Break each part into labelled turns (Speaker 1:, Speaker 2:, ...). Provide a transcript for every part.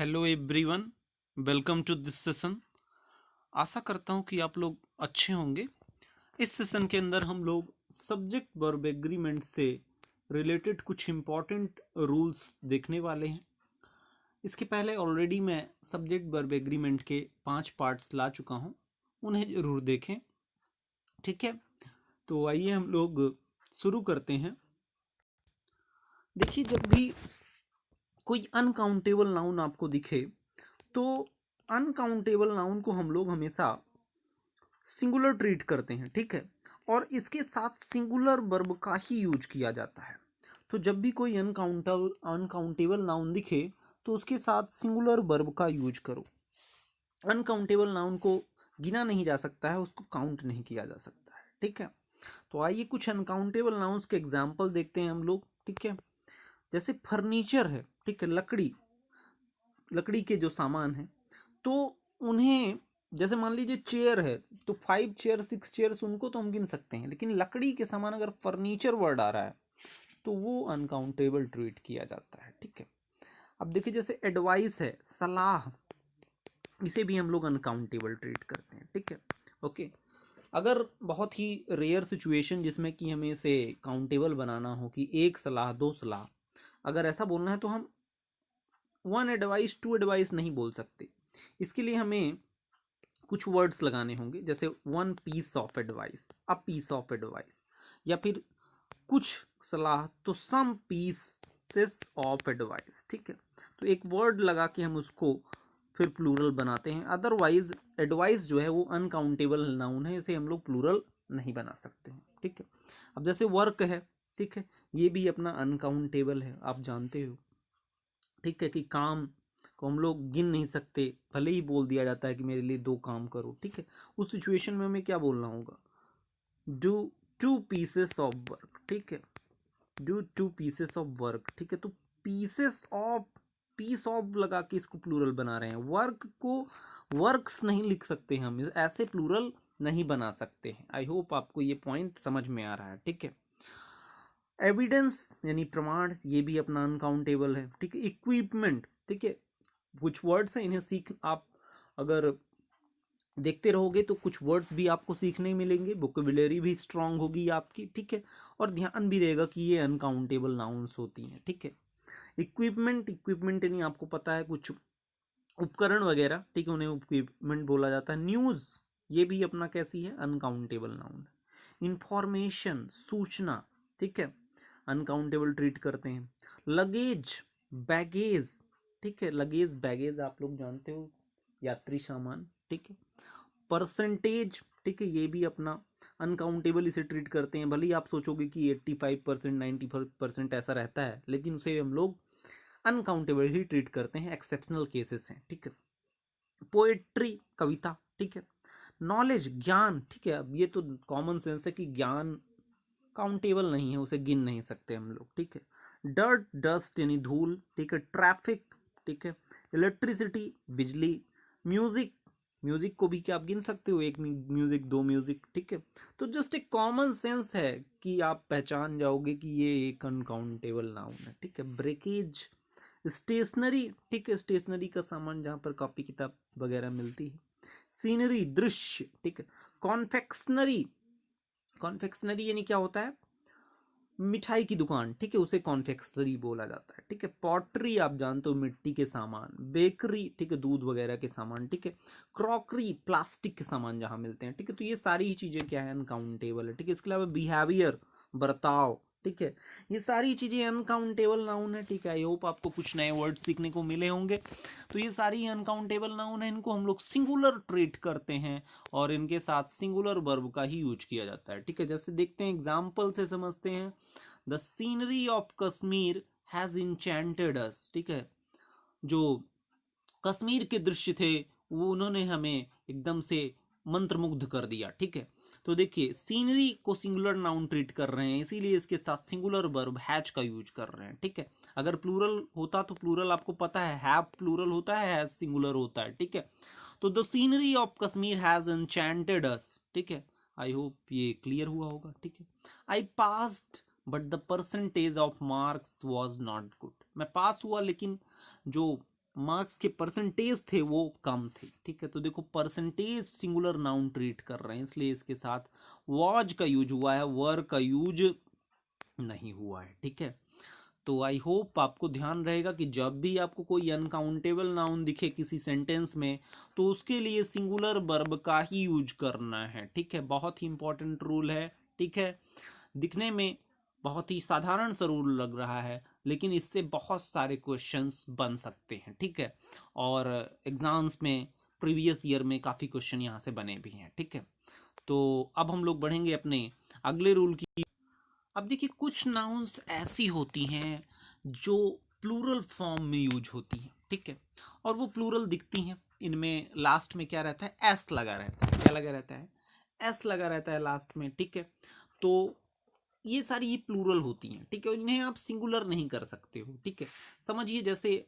Speaker 1: Hello everyone, welcome to this session. आशा करता हूँ कि आप लोग अच्छे होंगे। इस सेशन के अंदर हम लोग सब्जेक्ट वर्ब एग्रीमेंट से रिलेटेड कुछ इम्पॉर्टेंट रूल्स देखने वाले हैं। इसके पहले ऑलरेडी मैं सब्जेक्ट वर्ब एग्रीमेंट के 5 पार्ट्स ला चुका हूँ, उन्हें ज़रूर देखें। ठीक है, तो आइए हम लोग शुरू करते हैं। देखिए, जब भी कोई अनकाउंटेबल नाउन आपको दिखे तो अनकाउंटेबल नाउन को हम लोग हमेशा सिंगुलर ट्रीट करते हैं। ठीक है, और इसके साथ सिंगुलर वर्ब का ही यूज किया जाता है। तो जब भी कोई अनकाउंटेबल नाउन दिखे तो उसके साथ सिंगुलर वर्ब का यूज करो। अनकाउंटेबल नाउन को गिना नहीं जा सकता है, उसको काउंट नहीं किया जा सकता है। ठीक है, तो आइए कुछ अनकाउंटेबल नाउन्स के एग्जाम्पल देखते हैं हम लोग। ठीक है, जैसे फर्नीचर है, ठीक है, लकड़ी के जो सामान हैं, तो उन्हें जैसे मान लीजिए चेयर है तो 5 चेयर 6 चेयर्स उनको तो हम गिन सकते हैं, लेकिन लकड़ी के सामान अगर फर्नीचर वर्ड आ रहा है तो वो अनकाउंटेबल ट्रीट किया जाता है। ठीक है, अब देखिए जैसे एडवाइस है, सलाह, इसे भी हम लोग अनकाउंटेबल ट्रीट करते हैं। ठीक है, ओके। अगर बहुत ही रेयर सिचुएशन जिसमें कि हमें इसे काउंटेबल बनाना हो कि एक सलाह दो सलाह, अगर ऐसा बोलना है तो हम 1 एडवाइस 2 एडवाइस नहीं बोल सकते। इसके लिए हमें कुछ वर्ड्स लगाने होंगे, जैसे 1 piece of advice, a piece of advice, या फिर कुछ सलाह तो सम पीसेस ऑफ एडवाइस। ठीक है, तो एक वर्ड लगा के हम उसको फिर प्लूरल बनाते हैं। अदरवाइज एडवाइस जो है वो अनकाउंटेबल नाउन है, इसे हम लोग प्लूरल नहीं बना सकते हैं। ठीक है, अब जैसे वर्क है, ठीक है, ये भी अपना अनकाउंटेबल है, आप जानते हो। ठीक है, कि काम को हम लोग गिन नहीं सकते, भले ही बोल दिया जाता है कि मेरे लिए 2 काम करो। ठीक है, उस सिचुएशन में हमें क्या बोलना होगा? Do 2 pieces of work. ठीक है, डू 2 पीसेस ऑफ वर्क। ठीक है, तो पीसेस ऑफ, पीस ऑफ लगा के इसको प्लूरल बना रहे हैं। वर्क को वर्क्स नहीं लिख सकते, हम ऐसे प्लूरल नहीं बना सकते हैं। आई होप आपको ये पॉइंट समझ में आ रहा है। ठीक है, एविडेंस यानी प्रमाण, ये भी अपना अनकाउंटेबल है। ठीक है, इक्विपमेंट, ठीक है, कुछ वर्ड्स हैं, इन्हें सीख आप अगर देखते रहोगे तो कुछ वर्ड्स भी आपको सीखने मिलेंगे, वोकेबुलरी भी स्ट्रांग होगी आपकी। ठीक है, और ध्यान भी रहेगा कि ये अनकाउंटेबल नाउन्स होती हैं। ठीक है, इक्विपमेंट यानी आपको पता है कुछ उपकरण वगैरह, ठीक है, उन्हें इक्विपमेंट बोला जाता है। न्यूज़, ये भी अपना कैसी है? अनकाउंटेबल नाउन है। इंफॉर्मेशन, सूचना, ठीक है, अनकाउंटेबल ट्रीट करते हैं। लगेज, बैगेज, ठीक है, लगेज बैगेज आप लोग जानते हो, यात्री सामान। ठीक है, परसेंटेज, ठीक है, ये भी अपना अनकाउंटेबल इसे ट्रीट करते हैं। भले ही आप सोचोगे कि 85% 95% ऐसा रहता है, लेकिन उसे हम लोग अनकाउंटेबल ही ट्रीट करते हैं, एक्सेप्शनल केसेस हैं। ठीक है, पोएट्री, कविता, ठीक है। नॉलेज, ज्ञान, ठीक है, अब ये तो कॉमन सेंस है कि ज्ञान काउंटेबल नहीं है, उसे गिन नहीं सकते हम लोग। ठीक है, डर्ट, डस्ट यानी धूल, ठीक है, ट्रैफिक, ठीक है, इलेक्ट्रिसिटी, बिजली, म्यूजिक, म्यूजिक को भी क्या आप गिन सकते हो? एक म्यूजिक, 2 म्यूजिक। ठीक है, तो जस्ट एक कॉमन सेंस है कि आप पहचान जाओगे कि ये एक अनकाउंटेबल नाउन है। ठीक है, ब्रेकेज, स्टेशनरी, ठीक है, स्टेशनरी का सामान जहाँ पर कॉपी किताब वगैरह मिलती है। सीनरी, दृश्य, ठीक है। कॉन्फेक्शनरी, कॉन्फेक्शनरी यानी क्या होता है? मिठाई की दुकान, ठीक है, उसे कॉन्फेक्शनरी बोला जाता है। ठीक है, पॉटरी आप जानते हो, मिट्टी के सामान। बेकरी, ठीक है, दूध वगैरह के सामान। ठीक है, क्रॉकरी, प्लास्टिक के सामान जहाँ मिलते हैं। ठीक है, तो ये सारी ही चीज़ें क्या है? अनकाउंटेबल है। ठीक है, इसके अलावा बिहेवियर, बर्ताव, ठीक है, ये सारी चीज़ें अनकाउंटेबल नाउन है। ठीक है, आई होप आपको कुछ नए वर्ड सीखने को मिले होंगे। तो ये सारी अनकाउंटेबल नाउन है, इनको हम लोग सिंगुलर ट्रीट करते हैं और इनके साथ सिंगुलर वर्ब का ही यूज किया जाता है। ठीक है, जैसे देखते हैं, एग्जाम्पल से समझते हैं। The scenery of Kashmir has enchanted us. ठीक है, जो कश्मीर के दृश्य थे वो उन्होंने हमें एकदम से मंत्रमुग्ध कर दिया। ठीक है, तो देखिए सीनरी को सिंगुलर नाउन ट्रीट कर रहे हैं, इसीलिए इसके साथ सिंगुलर वर्ब हैज का यूज कर रहे हैं। ठीक है, अगर प्लूरल होता तो प्लूरल आपको पता है, हैव प्लूरल होता है, हैज सिंगुलर होता है। ठीक है, तो the scenery of Kashmir has enchanted us. ठीक है, आई होप ये क्लियर हुआ होगा। ठीक है, I passed but the percentage of marks was not good. मैं पास हुआ लेकिन जो मार्क्स के परसेंटेज थे वो कम थे, ठीक है। तो देखो परसेंटेज सिंगुलर नाउन ट्रीट कर रहे हैं, इसलिए इसके साथ वॉज का यूज हुआ है, वर का यूज नहीं हुआ है, ठीक है। तो आई होप आपको ध्यान रहेगा कि जब भी आपको कोई अनकाउंटेबल नाउन दिखे किसी सेंटेंस में तो उसके लिए सिंगुलर वर्ब का ही यूज करना है, ठीक है। बहुत ही इंपॉर्टेंट रूल है, ठीक है। दिखने में बहुत ही साधारण सा रूल लग रहा है, लेकिन इससे बहुत सारे क्वेश्चंस बन सकते हैं, ठीक है। और एग्जाम्स में प्रीवियस ईयर में काफ़ी क्वेश्चन यहाँ से बने भी हैं, ठीक है। तो अब हम लोग बढ़ेंगे अपने अगले रूल की। अब देखिए कुछ नाउन्स ऐसी होती हैं जो प्लूरल फॉर्म में यूज होती हैं, ठीक है। और वो प्लूरल दिखती हैं, इनमें लास्ट में क्या रहता है, एस लगा रहता है। क्या लगा रहता है, एस लगा रहता है लास्ट में, ठीक है। तो ये सारी ये प्लूरल होती हैं, ठीक है। इन्हें आप सिंगुलर नहीं कर सकते हो, ठीक है। समझिए जैसे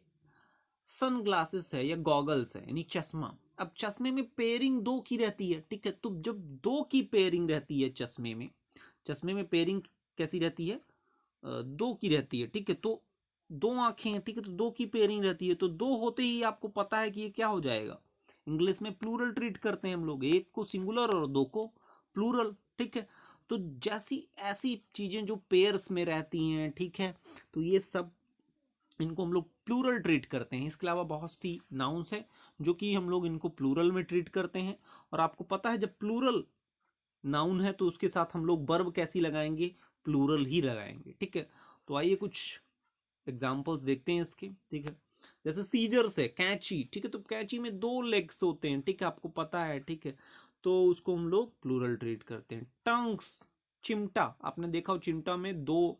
Speaker 1: सन ग्लासेस है या गॉगल्स है यानी चश्मा। अब चश्मे में पेयरिंग दो की रहती है, ठीक है। तो जब दो की पेयरिंग रहती है चश्मे में पेयरिंग कैसी रहती है, दो की रहती है, ठीक है। तो दो आंखें हैं, ठीक है, तो दो की पेयरिंग रहती है, तो दो होते ही आपको पता है कि ये क्या हो जाएगा, इंग्लिश में प्लूरल ट्रीट करते हैं हम लोग, एक को सिंगुलर और दो को प्लूरल, ठीक है। तो जैसी ऐसी चीजें जो पेयर्स में रहती हैं, ठीक है, तो ये सब इनको हम लोग प्लूरल ट्रीट करते हैं। इसके अलावा बहुत सी नाउन्स हैं जो कि हम लोग इनको प्लूरल में ट्रीट करते हैं। और आपको पता है जब प्लूरल नाउन है तो उसके साथ हम लोग वर्ब कैसी लगाएंगे, प्लूरल ही लगाएंगे, ठीक है। तो आइए कुछ एग्जाम्पल्स देखते हैं इसके, ठीक है। जैसे सीजर्स है, कैंची, ठीक है। तो कैंची में दो लेग्स होते हैं, ठीक है, आपको पता है, ठीक है। तो उसको हम लोग प्लूरल ट्रीट करते हैं। टंग्स, चिमटा, आपने देखा हो चिमटा में दो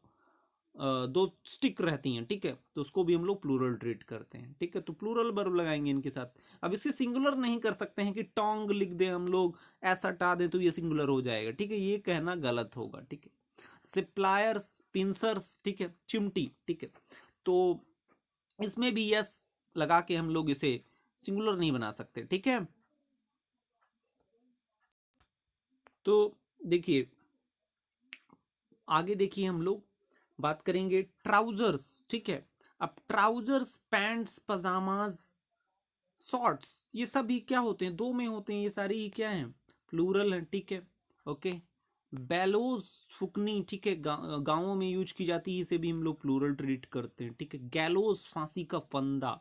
Speaker 1: स्टिक रहती हैं, ठीक है, तो उसको भी हम लोग प्लूरल ट्रीट करते हैं, ठीक है। तो प्लूरल वर्ब लगाएंगे इनके साथ। अब इसे सिंगुलर नहीं कर सकते हैं कि टोंग लिख दें हम लोग, ऐसा हटा दें तो ये सिंगुलर हो जाएगा, ठीक है, ये कहना गलत होगा, ठीक है। जैसे प्लायर्स, पिंसर्स, ठीक है, चिमटी, ठीक है। तो इसमें भी यस लगा के हम लोग इसे सिंगुलर नहीं बना सकते, ठीक है। तो देखिए आगे देखिए हम लोग बात करेंगे ट्राउजर्स, ठीक है। अब ट्राउजर्स, पैंट्स, पजामाज, शॉर्ट्स, ये सभी क्या होते हैं, दो में होते हैं, ये सारी ही क्या हैं, प्लूरल है, ठीक है, ओके। बेलोज, फुकनी, ठीक है, गांवों में यूज की जाती है, इसे भी हम लोग प्लूरल ट्रीट करते हैं, ठीक है। गैलोज, फांसी का फंदा।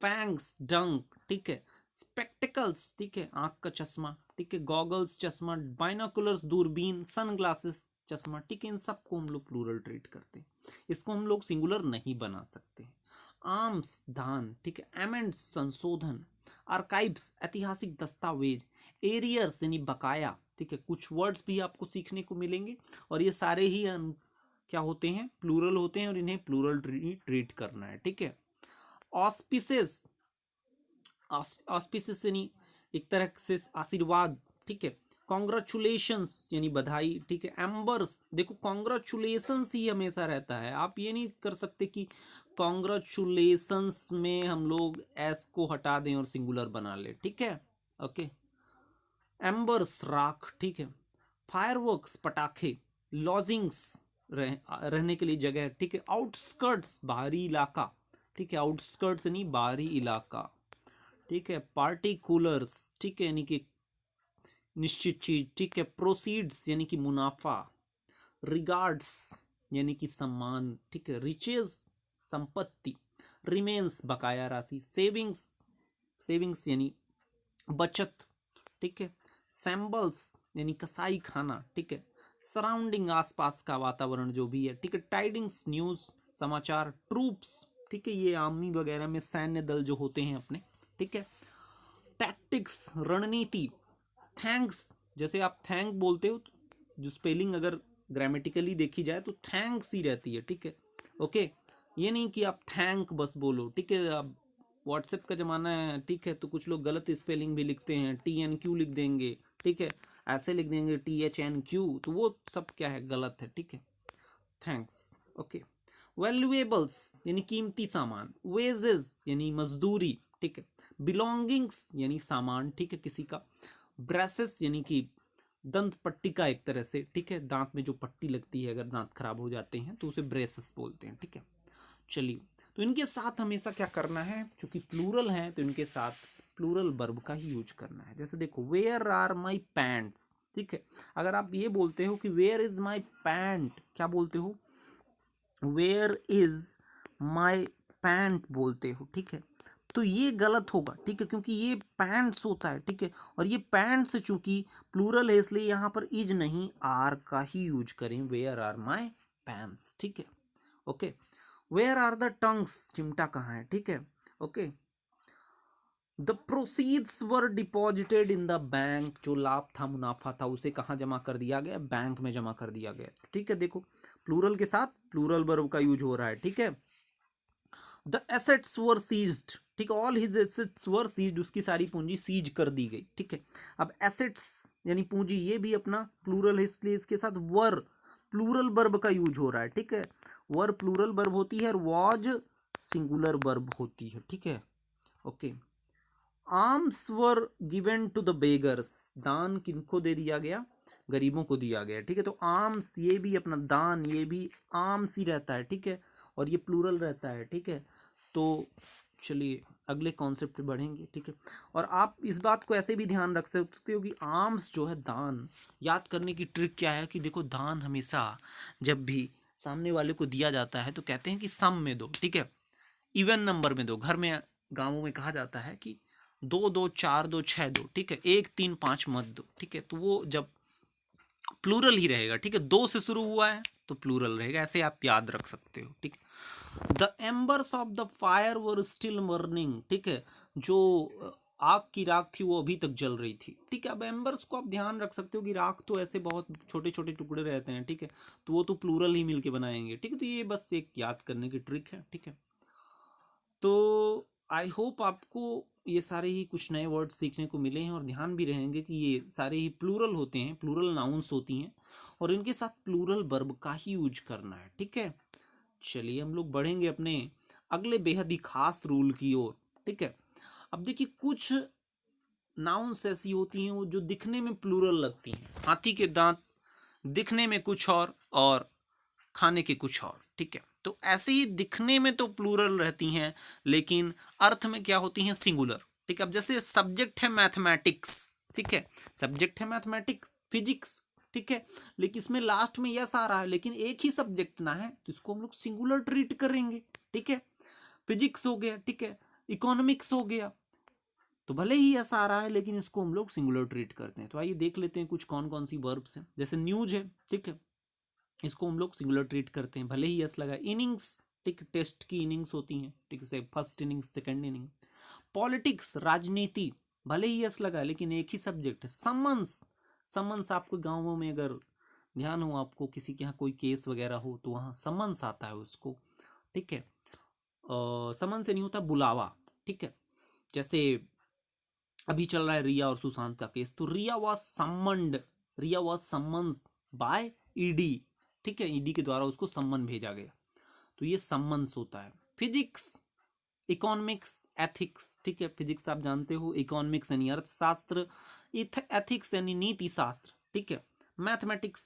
Speaker 1: फैंग्स, डंक, ठीक है। स्पेक्टिकल्स, ठीक है, आंख का चश्मा, ठीक है। गॉगल्स, चश्मा। बाइनोकुलर्स, दूरबीन। सन ग्लासेस, चश्मा, ठीक है। इन सबको हम लोग प्लूरल ट्रीट करते हैं, इसको हम लोग सिंगुलर नहीं बना सकते। आर्म्स, दान, ठीक है। एमेंड्स, संशोधन। आर्काइव्स, ऐतिहासिक दस्तावेज। एरियर्स यानी बकाया, ठीक है। कुछ वर्ड्स भी आपको सीखने को मिलेंगे और ये सारे ही क्या होते हैं, प्लूरल होते हैं और इन्हें प्लूरल ट्रीट करना है, ठीक है। ऑस्पिसेस, ऑस्पिसेस यानी एक तरह से आशीर्वाद, ठीक है। कॉन्ग्रेचुलेशंस यानी बधाई, ठीक है। एम्बर्स, देखो कॉन्ग्रेचुलेशंस ही हमेशा रहता है, आप ये नहीं कर सकते कि कॉन्ग्रेचुलेशंस में हम लोग एस को हटा दें और सिंगुलर बना ले, ठीक है, ओके। एम्बर्स, राख, ठीक है। फायरवर्क्स, पटाखे। लॉजिंग्स, रहने के लिए जगह, ठीक है। आउटस्कर्ट्स, बाहरी इलाका, ठीक है, आउटस्कर्ट्स यानी बाहरी इलाका, ठीक है। पार्टी कूलर्स, ठीक है, यानी कि निश्चित चीज, ठीक है। प्रोसीड्स यानी कि मुनाफा। रिगार्ड्स यानी कि सम्मान, ठीक है। रिचेज, संपत्ति। रिमेन्स, बकाया राशि। सेविंग्स, सेविंग्स यानी बचत, ठीक है। सैम्बल्स यानी कसाई खाना, ठीक है। सराउंडिंग, आसपास का वातावरण जो भी है, ठीक है। टाइडिंग्स, न्यूज, समाचार। ट्रूप्स, ठीक है, ये आर्मी वगैरह में सैन्य दल जो होते हैं अपने, ठीक है। टैक्टिक्स, रणनीति। थैंक्स, जैसे आप थैंक बोलते हो, जो स्पेलिंग अगर ग्रामेटिकली देखी जाए तो थैंक्स ही रहती है, ठीक है, ओके। ये नहीं कि आप थैंक बस बोलो, ठीक है। अब व्हाट्सएप का ज़माना है, ठीक है, तो कुछ लोग गलत स्पेलिंग भी लिखते हैं, TNQ लिख देंगे, ठीक है, ऐसे लिख देंगे THNQ, तो वो सब क्या है, गलत है, ठीक है। Thanks, okay. वैल्यूएबल्स यानी कीमती सामान। वेजेस यानी मजदूरी, ठीक है। बिलोंगिंग्स यानी सामान, ठीक है, किसी का। ब्रेसेस यानी कि दंत पट्टी का एक तरह से, ठीक है, दांत में जो पट्टी लगती है अगर दांत खराब हो जाते हैं तो उसे ब्रेसेस बोलते हैं, ठीक है। चलिए तो इनके साथ हमेशा क्या करना है, चूंकि प्लूरल है तो इनके साथ प्लूरल वर्ब का ही यूज करना है। जैसे देखो वेयर आर माई पैंट्स, ठीक है, अगर आप ये बोलते हो कि वेयर इज माई पैंट, क्या बोलते हो, वेयर इज माई पैंट बोलते हो, ठीक है, तो ये गलत होगा, ठीक है, क्योंकि ये पैंट्स होता है, ठीक है, और ये पैंट्स चूंकि प्लूरल है इसलिए यहाँ पर इज नहीं आर का ही यूज करें, वेयर आर माई पैंट्स, ठीक है, okay. Where are the tongs, चिमटा कहाँ है, ठीक है, okay. The proceeds were deposited in the bank, जो लाभ था मुनाफा था उसे कहाँ जमा कर दिया गया, बैंक में जमा कर दिया गया, ठीक है। देखो प्लूरल के साथ प्लूरल वर्ब का यूज हो रहा है, ठीक है। द एसेट्स वर सीज्ड, ठीक है, ऑल हिज एसेट्स वर सीज्ड, उसकी सारी पूंजी सीज कर दी गई, ठीक है। अब एसेट्स यानी पूंजी, ये भी अपना प्लूरल है इसलिए इसके साथ वर प्लूरल वर्ब का यूज हो रहा है, ठीक है। वर प्लूरल वर्ब होती है और वॉज सिंगुलर वर्ब होती है, ठीक है, okay. Alms were given to the beggars, दान किनको दे दिया गया, गरीबों को दिया गया, ठीक है। तो आर्म्स ये भी अपना दान, ये भी आर्म्स ही रहता है, ठीक है, और ये प्लूरल रहता है, ठीक है। तो चलिए अगले कॉन्सेप्ट पे बढ़ेंगे, ठीक है। और आप इस बात को ऐसे भी ध्यान रख सकते हो कि आर्म्स जो है दान, याद करने की ट्रिक क्या है कि देखो दान हमेशा जब भी सामने वाले को दिया जाता है तो कहते हैं कि सम में दो, ठीक है, इवन नंबर में दो। घर में गांवों में कहा जाता है कि 2 2 4 2 6 दो, ठीक है, 1 3 5 मत दो, ठीक है। तो वो जब प्लूरल ही रहेगा, ठीक है, 2 से शुरू हुआ है तो प्लूरल रहेगा, ऐसे आप याद रख सकते हो, ठीक है। The एम्बर्स of the fire were still burning, ठीक है, जो आग की राख थी वो अभी तक जल रही थी, ठीक है। अब एम्बर्स को आप ध्यान रख सकते हो कि राख तो ऐसे बहुत छोटे छोटे टुकड़े रहते हैं, ठीक है, तो वो तो प्लूरल ही मिलके बनाएंगे, ठीक है। तो ये बस एक याद करने की ट्रिक है, ठीक है। तो आई होप आपको ये सारे ही कुछ नए वर्ड सीखने को मिले हैं और ध्यान भी रहेंगे कि ये सारे ही प्लूरल होते हैं, प्लूरल नाउंस होती हैं और इनके साथ प्लूरल वर्ब का ही यूज करना है, ठीक है। चलिए हम लोग बढ़ेंगे अपने अगले बेहद ही खास रूल की ओर, ठीक है। अब देखिए कुछ नाउंस ऐसी होती हैं वो जो दिखने में प्लूरल लगती हैं, हाथी के दांत दिखने में कुछ और खाने के कुछ और, ठीक है। तो ऐसे ही दिखने में तो प्लूरल रहती हैं लेकिन अर्थ में क्या होती हैं, सिंगुलर, ठीक है। अब जैसे सब्जेक्ट है मैथमेटिक्स, ठीक है, सब्जेक्ट है मैथमेटिक्स फिजिक्स, ठीक है, लेकिन इसमें लास्ट में यस आ रहा है लेकिन एक ही सब्जेक्ट ना है तो इसको हम लोग सिंगुलर ट्रीट करेंगे, ठीक है। फिजिक्स हो गया, ठीक है, इकोनॉमिक्स हो गया, तो भले ही यस आ रहा है लेकिन इसको हम लोग सिंगुलर ट्रीट करते हैं। तो आइए देख लेते हैं कुछ कौन कौन सी वर्ब्स हैं। जैसे न्यूज है, ठीक है, इसको हम लोग सिंगुलर ट्रीट करते हैं भले ही यस लगा। इनिंग्स, ठीक, टेस्ट की इनिंग्स होती हैं, ठीक है, first innings second inning. Politics, राजनीति, भले ही यस लगा लेकिन एक ही सब्जेक्ट है। समन्स, समन्स आपको गाँवों में अगर ध्यान हो, आपको किसी के यहाँ कोई केस वगैरह हो तो वहाँ समन्स आता है उसको, ठीक है। समन से नहीं होता बुलावा, ठीक है। जैसे अभी चल रहा है रिया और सुशांत का केस, तो Rhea was summoned, Rhea was summons by ED, ठीक है, ईडी के द्वारा उसको सम्मन भेजा गया, तो ये सम्मन्स होता है। फिजिक्स, इकोनॉमिक्स, एथिक्स, ठीक है, फिजिक्स आप जानते हो, इकोनॉमिक्स यानी अर्थशास्त्र, एथिक्स यानी नीति शास्त्र, ठीक है। मैथमेटिक्स,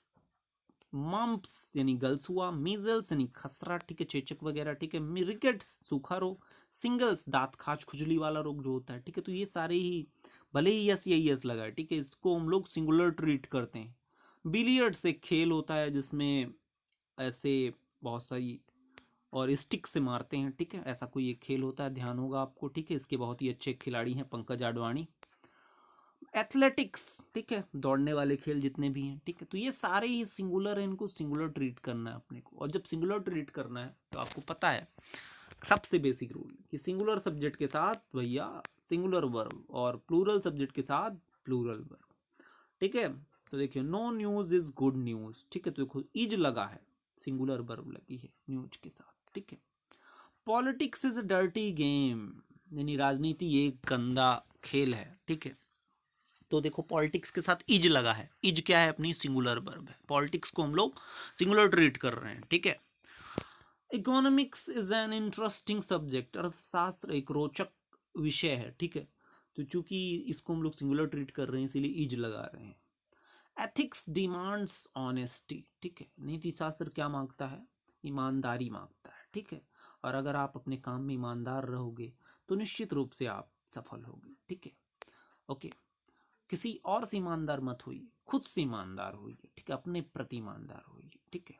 Speaker 1: मम्प्स यानी गल्स हुआ, मीजल्स यानी खसरा, ठीक है, चेचक वगैरह, ठीक है, रिकेट्स सूखा रोग, सिंगल्स दांत खाज खुजली वाला रोग जो होता है, ठीक है। तो ये सारे ही भले ही यस यही यस लगा है, ठीक है, इसको हम लोग सिंगुलर ट्रीट करते हैं। बिलियर्ड्स एक खेल होता है जिसमें ऐसे बहुत सारी और स्टिक से मारते हैं, ठीक है, ऐसा कोई एक खेल होता है, ध्यान होगा आपको, ठीक है। इसके बहुत ही अच्छे खिलाड़ी हैं पंकज आडवाणी। एथलेटिक्स, ठीक है, दौड़ने वाले खेल जितने भी हैं, ठीक है, तो ये सारे ही सिंगुलर हैं, इनको सिंगुलर ट्रीट करना है अपने को। और जब सिंगुलर ट्रीट करना है तो आपको पता है सबसे बेसिक रूल कि सिंगुलर सब्जेक्ट के साथ भैया सिंगुलर वर्ब और प्लूरल सब्जेक्ट के साथ प्लूरल वर्ब, ठीक है। तो देखिए no news is good news, ठीक है, तो देखो इज लगा है, सिंगुलर वर्ब लगी है न्यूज के साथ, ठीक है। Politics is a dirty game, यानी राजनीति एक गंदा खेल है, ठीक है। तो देखो पॉलिटिक्स के साथ इज लगा है, इज क्या है, अपनी सिंगुलर वर्ब है, पॉलिटिक्स को हम लोग सिंगुलर ट्रीट कर रहे हैं, ठीक है। Economics is an interesting subject, अर्थशास्त्र एक रोचक विषय है, ठीक है, तो चूंकि इसको हम लोग सिंगुलर ट्रीट कर रहे हैं इसीलिए इज लगा रहे हैं। एथिक्स डिमांड्स ऑनेस्टी, ठीक है, नीति शास्त्र क्या मांगता है, ईमानदारी मांगता है, ठीक है। और अगर आप अपने काम में ईमानदार रहोगे तो निश्चित रूप से आप सफल होगे। ठीक है, ओके। किसी और से ईमानदार मत होइए, खुद से ईमानदार होइए। ठीक है, अपने प्रति ईमानदार होइए। ठीक है,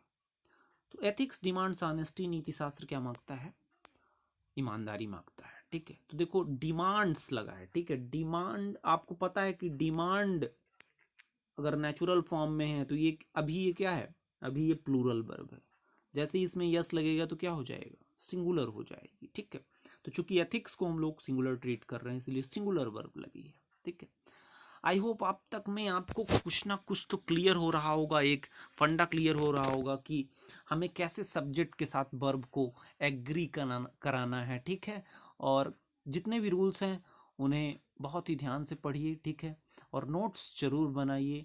Speaker 1: तो एथिक्स डिमांड्स ऑनेस्टी, नीति शास्त्र क्या मांगता है? ईमानदारी मांगता है। ठीक है, तो देखो डिमांड्स लगा है। ठीक है, डिमांड, आपको पता है कि डिमांड अगर नेचुरल फॉर्म में है तो ये अभी ये क्या है? अभी ये प्लूरल वर्ब है। जैसे ही इसमें यस लगेगा तो क्या हो जाएगा? सिंगुलर हो जाएगी। ठीक है, तो चूंकि एथिक्स को हम लोग सिंगुलर ट्रीट कर रहे हैं इसलिए सिंगुलर वर्ब लगी है। ठीक है, आई होप अब तक में आपको कुछ ना कुछ तो क्लियर हो रहा होगा, एक फंडा क्लियर हो रहा होगा कि हमें कैसे सब्जेक्ट के साथ वर्ब को एग्री कराना है। ठीक है, और जितने भी रूल्स हैं उन्हें बहुत ही ध्यान से पढ़िए। ठीक है, और नोट्स जरूर बनाइए।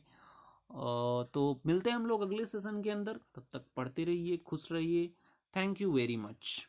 Speaker 1: तो मिलते हैं हम लोग अगले सेशन के अंदर, तब तक पढ़ते रहिए, खुश रहिए। Thank you very much.